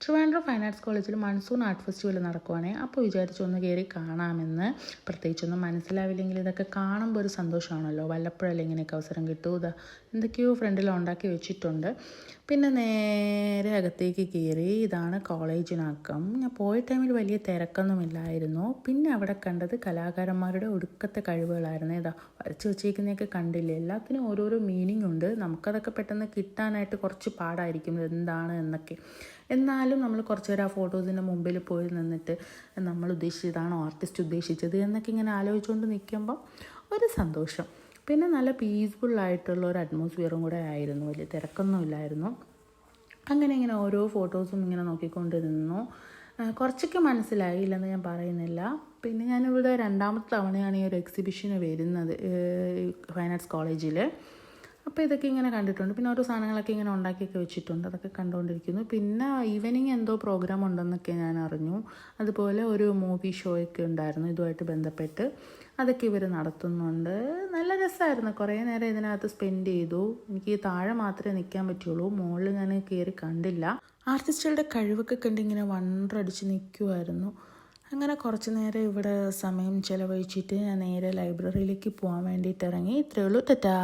Trivandrum fine arts കോളേജിൽ monsoon art festival നടക്കുവാണെങ്കിൽ അപ്പോൾ വിചാരിച്ചു ഒന്ന് കയറി കാണാമെന്ന്. പ്രത്യേകിച്ചൊന്നും മനസ്സിലാവില്ലെങ്കിൽ ഇതൊക്കെ കാണുമ്പോൾ ഒരു സന്തോഷമാണല്ലോ. വല്ലപ്പോഴല്ലേ ഇങ്ങനെയൊക്കെ അവസരം കിട്ടൂ. എന്തൊക്കെയോ ഫ്രണ്ടിൽ ഉണ്ടാക്കി വെച്ചിട്ടുണ്ട്. പിന്നെ നേരെ അകത്തേക്ക് കയറി. ഇതാണ് കോളേജിനകം. ഞാൻ പോയ ടൈമിൽ വലിയ തിരക്കൊന്നുമില്ലായിരുന്നു. പിന്നെ അവിടെ കണ്ടത് കലാകാരന്മാരുടെ ഒടുക്കത്തെ കഴിവുകളായിരുന്നു. വരച്ച് വെച്ചേക്കുന്നതൊക്കെ കണ്ടില്ലേ, എല്ലാത്തിനും ഓരോരോ മീനിങ് ഉണ്ട്. നമുക്കതൊക്കെ പെട്ടെന്ന് കിട്ടാനായിട്ട് കുറച്ച് പാടായിരിക്കും എന്താണ് എന്നൊക്കെ. എന്നാലും നമ്മൾ കുറച്ച് നേരം ആ ഫോട്ടോസിൻ്റെ മുമ്പിൽ പോയി നിന്നിട്ട് നമ്മൾ ഉദ്ദേശിച്ചതാണോ ആർട്ടിസ്റ്റ് ഉദ്ദേശിച്ചത് എന്നൊക്കെ ഇങ്ങനെ ആലോചിച്ചുകൊണ്ട് നിൽക്കുമ്പോൾ ഒരു സന്തോഷം. പിന്നെ നല്ല പീസ്ഫുള്ളായിട്ടുള്ള ഒരു അറ്റ്മോസ്ഫിയറും കൂടെ ആയിരുന്നു. വലിയ തിരക്കൊന്നും ഇല്ലായിരുന്നു. അങ്ങനെ ഇങ്ങനെ ഓരോ ഫോട്ടോസും ഇങ്ങനെ നോക്കിക്കൊണ്ടിരുന്നു. കുറച്ചൊക്കെ മനസ്സിലായി, ഇല്ലെന്ന് ഞാൻ പറയുന്നില്ല. പിന്നെ ഞാനിവിടെ രണ്ടാമത്തെ തവണയാണ് ഈ ഒരു എക്സിബിഷന് വരുന്നത് ഫൈൻ ആർട്സ് കോളേജിൽ. അപ്പോൾ ഇതൊക്കെ ഇങ്ങനെ കണ്ടിട്ടുണ്ട്. പിന്നെ ഓരോ സാധനങ്ങളൊക്കെ ഇങ്ങനെ ഉണ്ടാക്കിയൊക്കെ വെച്ചിട്ടുണ്ട്. അതൊക്കെ കണ്ടുകൊണ്ടിരിക്കുന്നു. പിന്നെ ഈവനിങ് എന്തോ പ്രോഗ്രാം ഉണ്ടെന്നൊക്കെ ഞാൻ അറിഞ്ഞു. അതുപോലെ ഒരു മൂവി ഷോയൊക്കെ ഉണ്ടായിരുന്നു ഇതുമായിട്ട് ബന്ധപ്പെട്ട്. അതൊക്കെ ഇവർ നടത്തുന്നുണ്ട്. നല്ല രസമായിരുന്നു. കുറേ നേരം ഇതിനകത്ത് സ്പെൻഡ് ചെയ്തു. എനിക്ക് താഴെ മാത്രമേ നിൽക്കാൻ പറ്റുള്ളൂ, മുകളിൽ ഞാൻ കയറി കണ്ടില്ല. ആർട്ടിസ്റ്റുകളുടെ കഴിവൊക്കെ കണ്ട് ഇങ്ങനെ വണ്ടടിച്ച് നിൽക്കുമായിരുന്നു. അങ്ങനെ കുറച്ച് നേരം ഇവിടെ സമയം ചിലവഴിച്ചിട്ട് ഞാൻ നേരെ ലൈബ്രറിയിലേക്ക് പോകാൻ വേണ്ടിയിട്ട് ഇറങ്ങി. ഇത്രയേ ഉള്ളൂ. ടാറ്റാ.